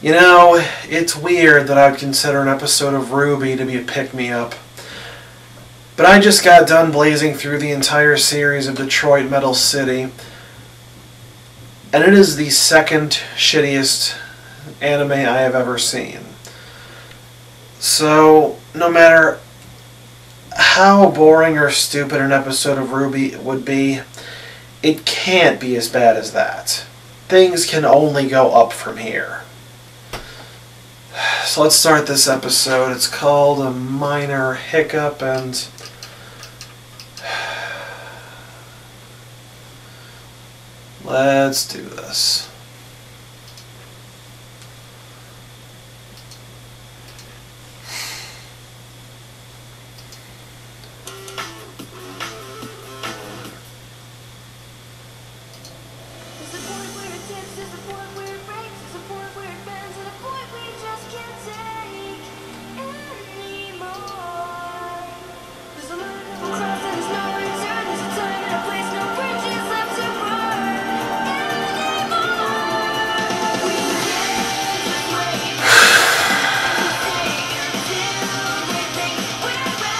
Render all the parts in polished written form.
You know, it's weird that I'd consider an episode of RWBY to be a pick-me-up. But I just got done blazing through the entire series of Detroit Metal City, and it is the second shittiest anime I have ever seen. So, no matter how boring or stupid an episode of RWBY would be, it can't be as bad as that. Things can only go up from here. So let's start this episode. It's called A Minor Hiccup, and let's do this.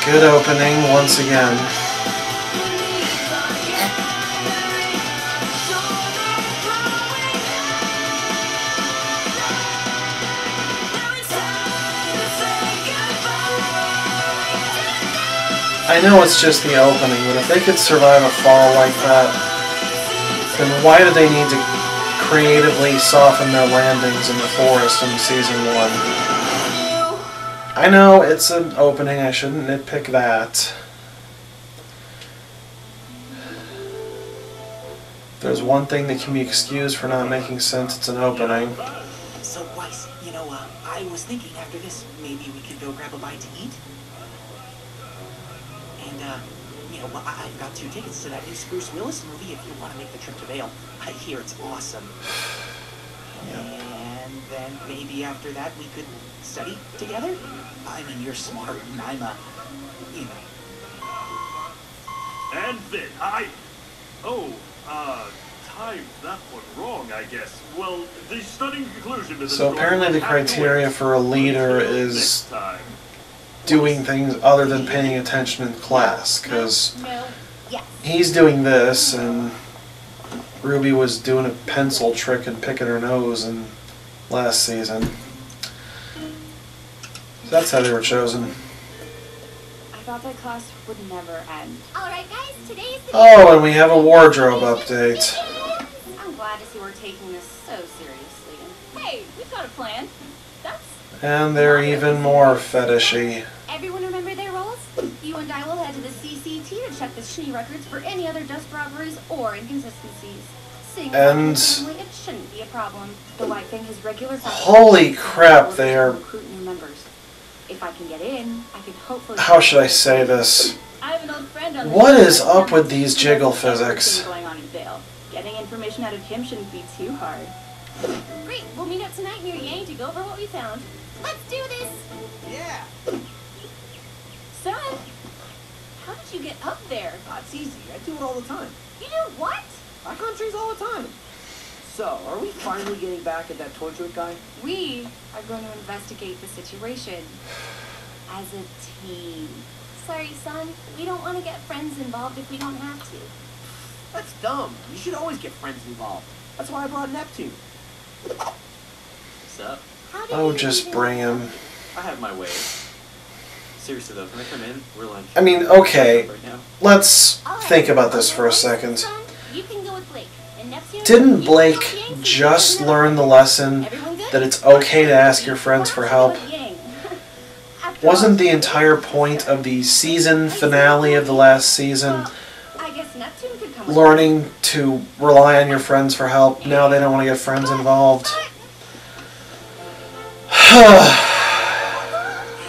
Good opening once again. I know it's just the opening, but if they could survive a fall like that, then why do they need to creatively soften their landings in the forest in Season 1? I know it's an opening, I shouldn't nitpick that. If there's one thing that can be excused for not making sense, it's an opening. So, Weiss, I was thinking after this, maybe we could go grab a bite to eat? And, I've got 2 tickets to that new Bruce Willis movie if you want to make the trip to Vail. I hear it's awesome. Yep. And then maybe after that we could study together? I mean, you're smart and I'm And then timed that one wrong, I guess. Well, the stunning conclusion to the So apparently the criteria for a leader is doing things other than paying attention in class, because he's doing this, and Ruby was doing a pencil trick and picking her nose in last season. So that's how they were chosen. I thought that class would never end. Alright guys, today's the Oh, and we have a wardrobe update. I'm glad to see we're taking this so seriously. And hey, we've got a plan. That's And they're even more fetishy. Everyone remember their roles? you and I will head to the CCT to check the Shinny records for any other dust robberies or inconsistencies. Seeing as And- family, it shouldn't be a problem. The White Thing has regular Holy crap, they are... recruit new members. If I can get in, I can hopefully... How should I say this? I have an old friend on the What show is that up with knows these jiggle everything physics? going on in Vail. Getting information out of him shouldn't be too hard. Great, we'll meet up tonight near Yang to go over what we found. Let's do this! Yeah. Son, how did you get up there? Oh, it's easy. I do it all the time. You do what? I climb trees all the time. So, are we finally getting back at that torture guy? We are going to investigate the situation as a team. Sorry, son. We don't want to get friends involved if we don't have to. That's dumb. You should always get friends involved. That's why I brought Neptune. What's up? How did Oh, you just even- bring him. I have my way. Seriously though, can I come in? We're like... I mean, okay, right now. let's All right, think about this on for your a way, second. son, you can go with Blake. And Neptune, Didn't you can go Blake with Yang, so just you can learn the know. lesson Everyone good? that it's okay to ask your friends for help? After all, Wasn't the entire point of the season finale of the last season Well, I guess Neptune could come. learning to rely on your friends for help? Now they don't want to get friends involved.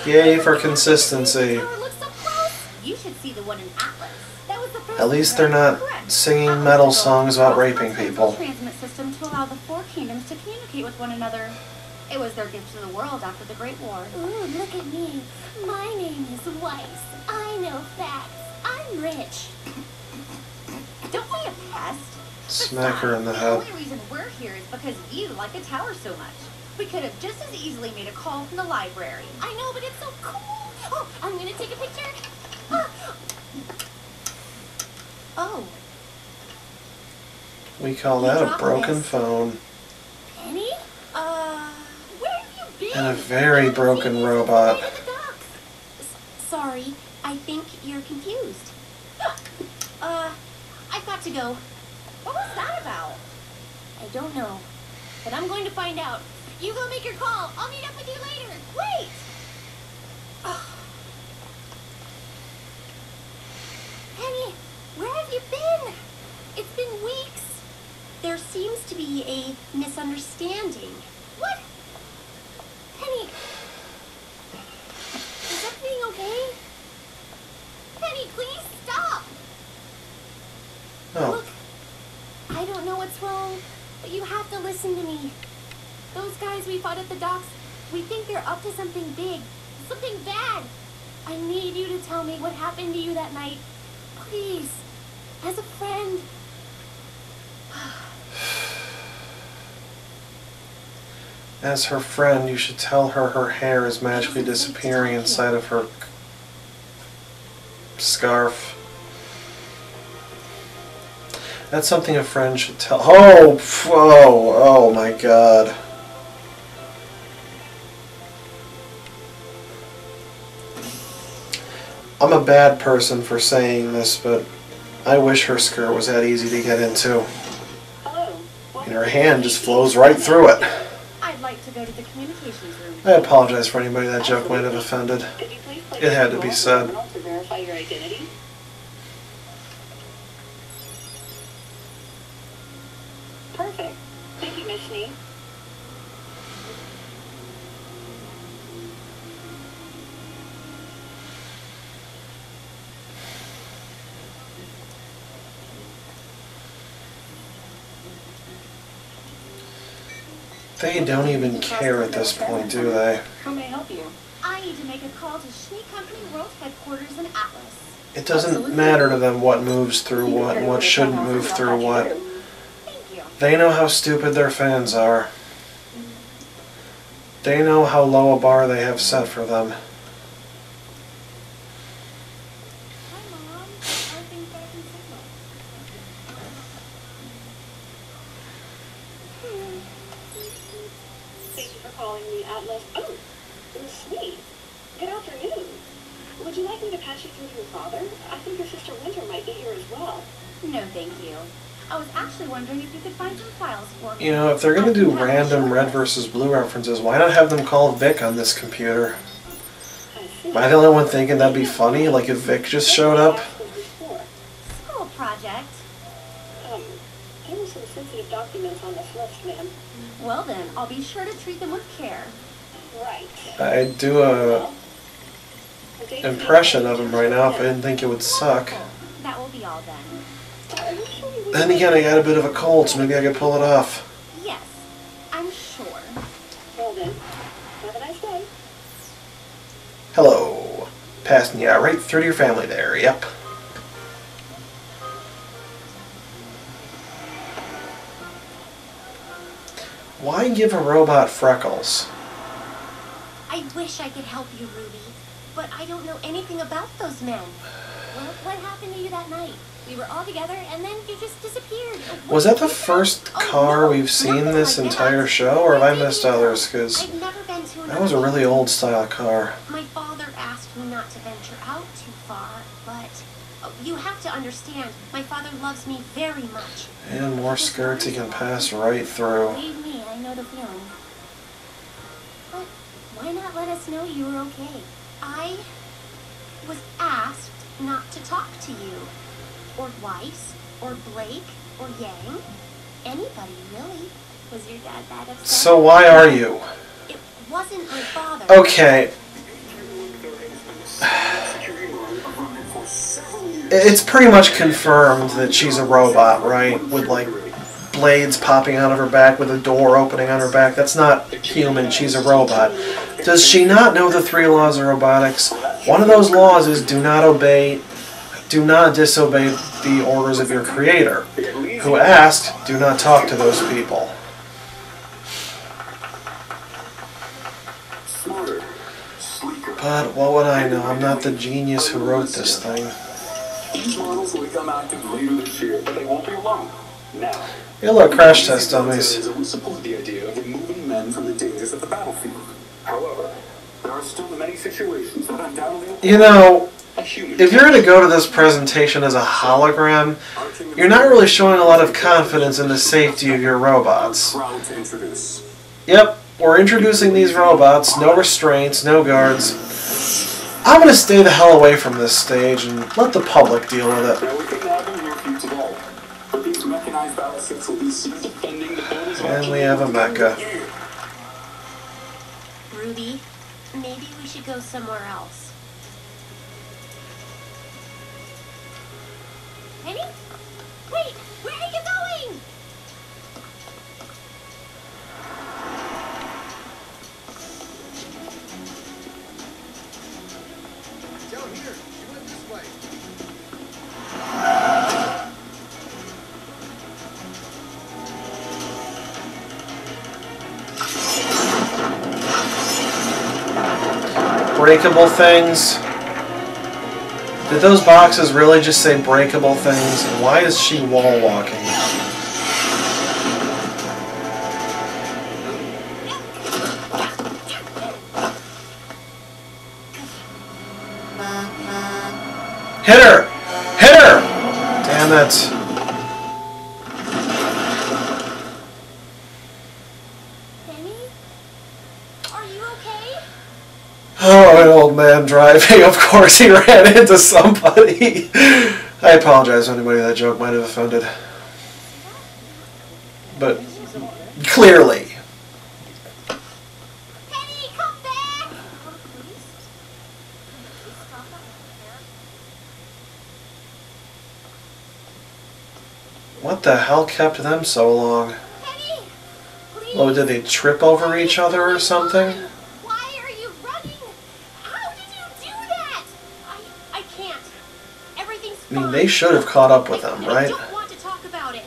Yay for consistency. Looks so close. You should see the one in Atlas. That was the first At least they're not singing metal songs about raping people. Transmit system to allow the 4 kingdoms to communicate with one another. It was their gift to the world after the Great War. Ooh, look at me. My name is Weiss. I know facts. I'm rich. Don't be a pest. Smack her in the The head. only reason we're here is because you like the tower so much. We could have just as easily made a call from the library. I know, but it's so cool. Oh, I'm gonna take a picture. Oh, We call that a broken phone. Penny? Where have you been? And a very broken robot. Right at the docks. sorry. I think you're confused. I've got to go. What was that about? I don't know, but I'm going to find out. You go make your call. I'll meet up with you later. Wait! Penny, where have you been? It's been weeks. There seems to be a misunderstanding. What? Penny, is everything okay? Penny, please stop. Oh, Look, I don't know what's wrong, but you have to listen to me. Those guys we fought at the docks, we think they're up to something big, something bad. I need you to tell me what happened to you that night. Please, as a friend. as her friend, you should tell her her hair is magically disappearing inside of her scarf. That's something a friend should tell. Oh my God. I'm a bad person for saying this, but I wish her skirt was that easy to get into. And her hand just flows right through it. I'd like to go to the communications room. I apologize for anybody that joke might have offended. It had to be said. To verify your identity. Perfect. Thank you, Miss Snee. They don't even care at this point, do they? How may I help you? I need to make a call to Schnee Company World Headquarters in Atlas. It doesn't matter to them what moves through what and what shouldn't move through what. Thank you. They know how stupid their fans are. They know how low a bar they have set for them. Hi, Mom. Are things back in signal? Thank you for calling the Atlas. Oh, Miss Snee. Good afternoon. Would you like me to pass you through to your father? I think your sister Winter might be here as well. No, thank you. I was actually wondering if you could find some files for me. You know, if they're going to do random red versus blue references, why not have them call Vic on this computer? I see. Am I the only one thinking that'd be funny? Like if Vic just showed up? School project. There were some sensitive documents on this list, ma'am. Well then, I'll be sure to treat them with care. Right. I'd do a impression of him right now if I didn't think it would suck. Wonderful. That will be all then. Then again, I got a bit of a cold, so maybe I could pull it off. Yes, I'm sure. Well then, have a nice day. Hello. Passing you right through to your family there, yep. Why give a robot freckles? I wish I could help you, Ruby, but I don't know anything about those men. Well, what happened to you that night? We were all together, and then you just disappeared. Was that the first car we've seen this entire show, or have I missed others? Because I've never been to that was a really old style car. My father asked me not to venture out too far, but you have to understand, my father loves me very much. And more skirts he can pass right through. Believe me, I know the feeling. But why not let us know you were okay? I was asked not to talk to you, or Weiss, or Blake, or Yang, anybody really. Was your dad that upset? So why are you? It wasn't my father. Okay. It's pretty much confirmed that she's a robot, right? With like blades popping out of her back, with a door opening on her back. That's not human, she's a robot. Does she not know the 3 laws of robotics? One of those laws is do not disobey the orders of your creator, who asked, do not talk to those people. But what would I know? I'm not the genius who wrote this thing. These models will become active later this year, but they won't be alone. Now, Hey, look, crash test dummies. we support the idea of removing men from the dangers of the battlefield. However, there are still many situations that undoubtedly... You know, a human... if you're going to go to this presentation as a hologram, you're not really showing a lot of confidence in the safety of your robots. Proud to introduce. Yep, we're introducing these robots, no restraints, no guards. I'm going to stay the hell away from this stage and let the public deal with it. Now, we couldn't have them here for you today, but these mechanized battleships will be seen defending the borders of our And we have a mecha. Ruby, maybe we should go somewhere else. Penny? Wait, where are you going? Breakable things. Did those boxes really just say breakable things? And why is she wall walking? Hit her! Hit her! Damn it. Penny? Are you okay? Oh, an old man driving. Of course he ran into somebody. I apologize to anybody that joke might have offended. But clearly. Penny, come back! What the hell kept them so long? Penny, please. Oh, did they trip over each other or something? Why are you running? How did you do that? I can't. Everything's I mean, fine. they should have caught up with them, I right? don't want to talk about it.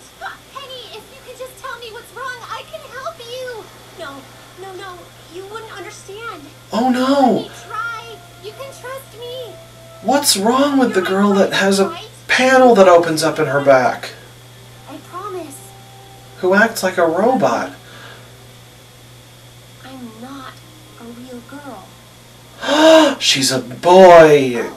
Penny, if you could just tell me what's wrong, I can help you. No, you wouldn't understand. Oh no! Penny, try. You can trust me. What's wrong with the girl that has a panel that opens up in her back? I promise. Who acts like a robot? I'm not a real girl. She's a boy!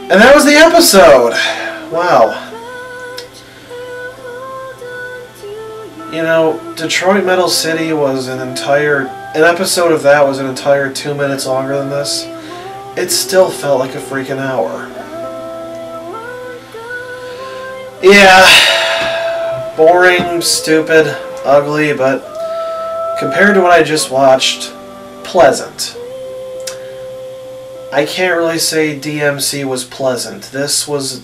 And that was the episode! Wow. You know, Detroit Metal City was an episode of that was an entire 2 minutes longer than this. It still felt like a freaking hour. Yeah. Boring, stupid, ugly, but compared to what I just watched, pleasant. I can't really say DMC was pleasant. This was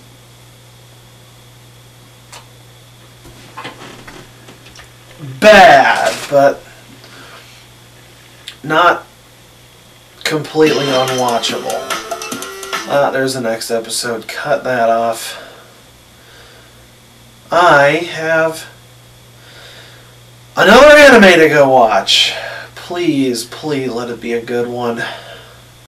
bad, but not completely unwatchable. There's the next episode. Cut that off. I have another anime to go watch. Please, please let it be a good one.